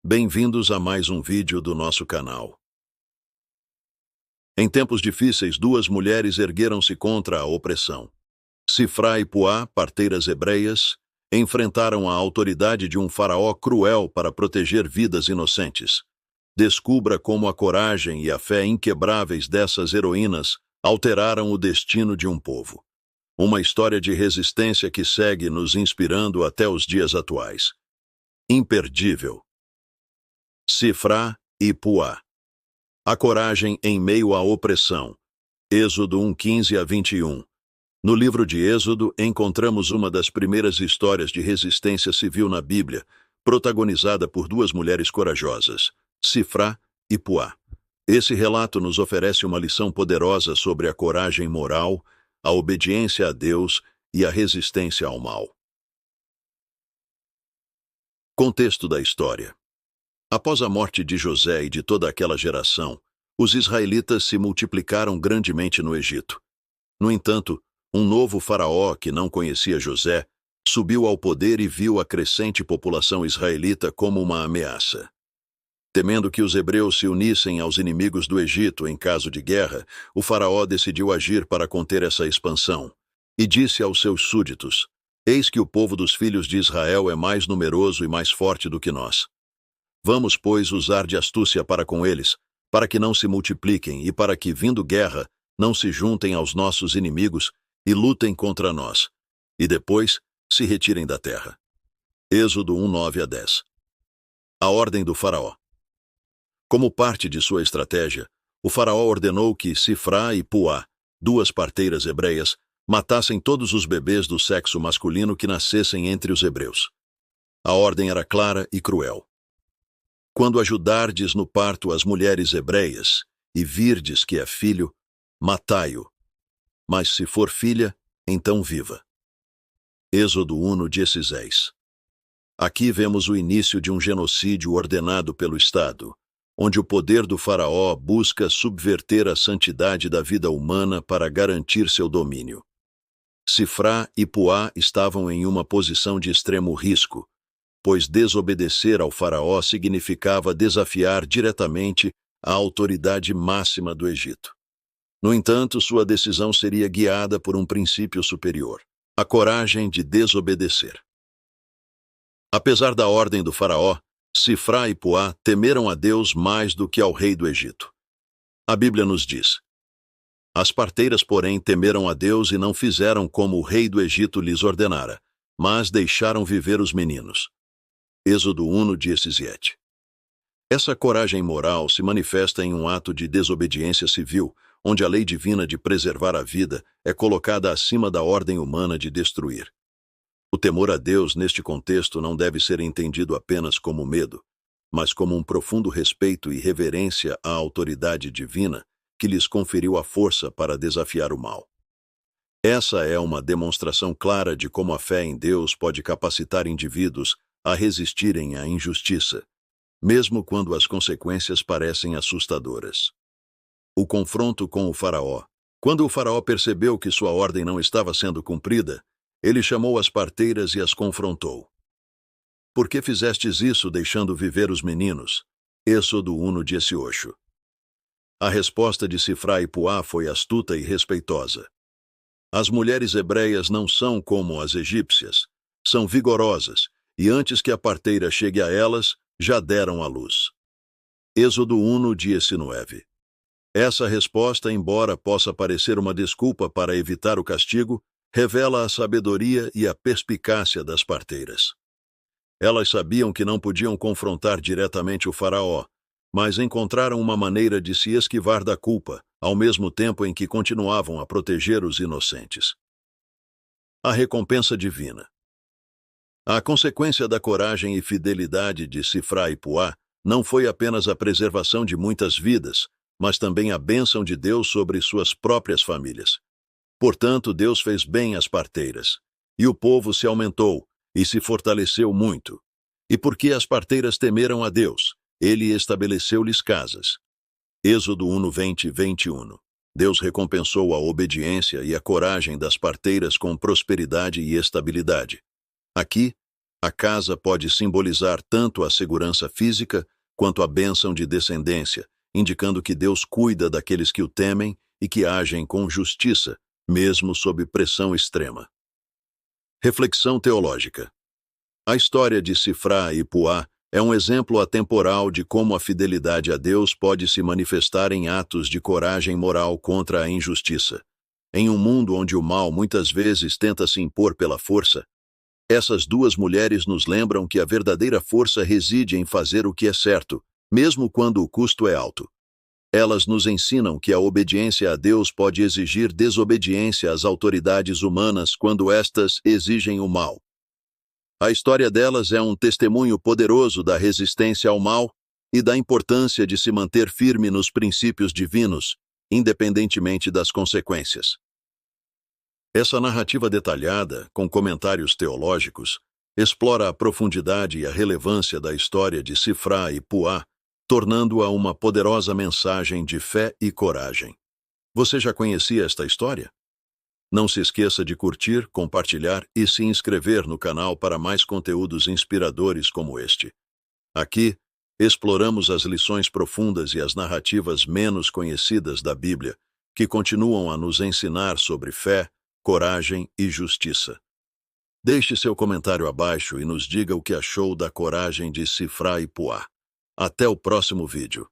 Bem-vindos a mais um vídeo do nosso canal. Em tempos difíceis, duas mulheres ergueram-se contra a opressão. Sifrá e Puá, parteiras hebreias, enfrentaram a autoridade de um faraó cruel para proteger vidas inocentes. Descubra como a coragem e a fé inquebráveis dessas heroínas alteraram o destino de um povo. Uma história de resistência que segue nos inspirando até os dias atuais. Imperdível. Sifrá e Puá. A coragem em meio à opressão. Êxodo 1:15-21. No livro de Êxodo, encontramos uma das primeiras histórias de resistência civil na Bíblia, protagonizada por duas mulheres corajosas, Sifrá e Puá. Esse relato nos oferece uma lição poderosa sobre a coragem moral, a obediência a Deus e a resistência ao mal. Contexto da história. Após a morte de José e de toda aquela geração, os israelitas se multiplicaram grandemente no Egito. No entanto, um novo faraó que não conhecia José subiu ao poder e viu a crescente população israelita como uma ameaça. Temendo que os hebreus se unissem aos inimigos do Egito em caso de guerra, o faraó decidiu agir para conter essa expansão, e disse aos seus súditos: "Eis que o povo dos filhos de Israel é mais numeroso e mais forte do que nós. Vamos, pois, usar de astúcia para com eles, para que não se multipliquem e para que, vindo guerra, não se juntem aos nossos inimigos e lutem contra nós, e depois se retirem da terra." Êxodo 1:9-10. A ordem do faraó. Como parte de sua estratégia, o faraó ordenou que Sifrá e Puá, duas parteiras hebreias, matassem todos os bebês do sexo masculino que nascessem entre os hebreus. A ordem era clara e cruel. Quando ajudardes no parto as mulheres hebreias, e virdes que é filho, matai-o. Mas se for filha, então viva. Êxodo 1:16. Aqui vemos o início de um genocídio ordenado pelo Estado, onde o poder do faraó busca subverter a santidade da vida humana para garantir seu domínio. Sifrá e Puá estavam em uma posição de extremo risco, pois desobedecer ao faraó significava desafiar diretamente a autoridade máxima do Egito. No entanto, sua decisão seria guiada por um princípio superior: a coragem de desobedecer. Apesar da ordem do faraó, Sifrá e Puá temeram a Deus mais do que ao rei do Egito. A Bíblia nos diz: "As parteiras, porém, temeram a Deus e não fizeram como o rei do Egito lhes ordenara, mas deixaram viver os meninos." Êxodo 1:17. Essa coragem moral se manifesta em um ato de desobediência civil, onde a lei divina de preservar a vida é colocada acima da ordem humana de destruir. O temor a Deus neste contexto não deve ser entendido apenas como medo, mas como um profundo respeito e reverência à autoridade divina que lhes conferiu a força para desafiar o mal. Essa é uma demonstração clara de como a fé em Deus pode capacitar indivíduos a resistirem à injustiça, mesmo quando as consequências parecem assustadoras. O confronto com o faraó. Quando o faraó percebeu que sua ordem não estava sendo cumprida, ele chamou as parteiras e as confrontou. "Por que fizestes isso deixando viver os meninos?" Êxodo 1:18. A resposta de Sifrá e Puá foi astuta e respeitosa. As mulheres hebreias não são como as egípcias, são vigorosas, e antes que a parteira chegue a elas, já deram à luz. Êxodo 1:19. Essa resposta, embora possa parecer uma desculpa para evitar o castigo, revela a sabedoria e a perspicácia das parteiras. Elas sabiam que não podiam confrontar diretamente o faraó, mas encontraram uma maneira de se esquivar da culpa, ao mesmo tempo em que continuavam a proteger os inocentes. A recompensa divina. A consequência da coragem e fidelidade de Sifrá e Puá não foi apenas a preservação de muitas vidas, mas também a bênção de Deus sobre suas próprias famílias. Portanto, Deus fez bem às parteiras, e o povo se aumentou e se fortaleceu muito. E porque as parteiras temeram a Deus, ele estabeleceu-lhes casas. Êxodo 1:20-21. Deus recompensou a obediência e a coragem das parteiras com prosperidade e estabilidade. Aqui, A casa pode simbolizar tanto a segurança física quanto a bênção de descendência, indicando que Deus cuida daqueles que o temem e que agem com justiça, mesmo sob pressão extrema. Reflexão teológica. A história de Sifrá e Puá é um exemplo atemporal de como a fidelidade a Deus pode se manifestar em atos de coragem moral contra a injustiça. Em um mundo onde o mal muitas vezes tenta se impor pela força, essas duas mulheres nos lembram que a verdadeira força reside em fazer o que é certo, mesmo quando o custo é alto. Elas nos ensinam que a obediência a Deus pode exigir desobediência às autoridades humanas quando estas exigem o mal. A história delas é um testemunho poderoso da resistência ao mal e da importância de se manter firme nos princípios divinos, independentemente das consequências. Essa narrativa detalhada, com comentários teológicos, explora a profundidade e a relevância da história de Sifrá e Puá, tornando-a uma poderosa mensagem de fé e coragem. Você já conhecia esta história? Não se esqueça de curtir, compartilhar e se inscrever no canal para mais conteúdos inspiradores como este. Aqui, exploramos as lições profundas e as narrativas menos conhecidas da Bíblia, que continuam a nos ensinar sobre fé, coragem e justiça. Deixe seu comentário abaixo e nos diga o que achou da coragem de Sifrá e Puá. Até o próximo vídeo.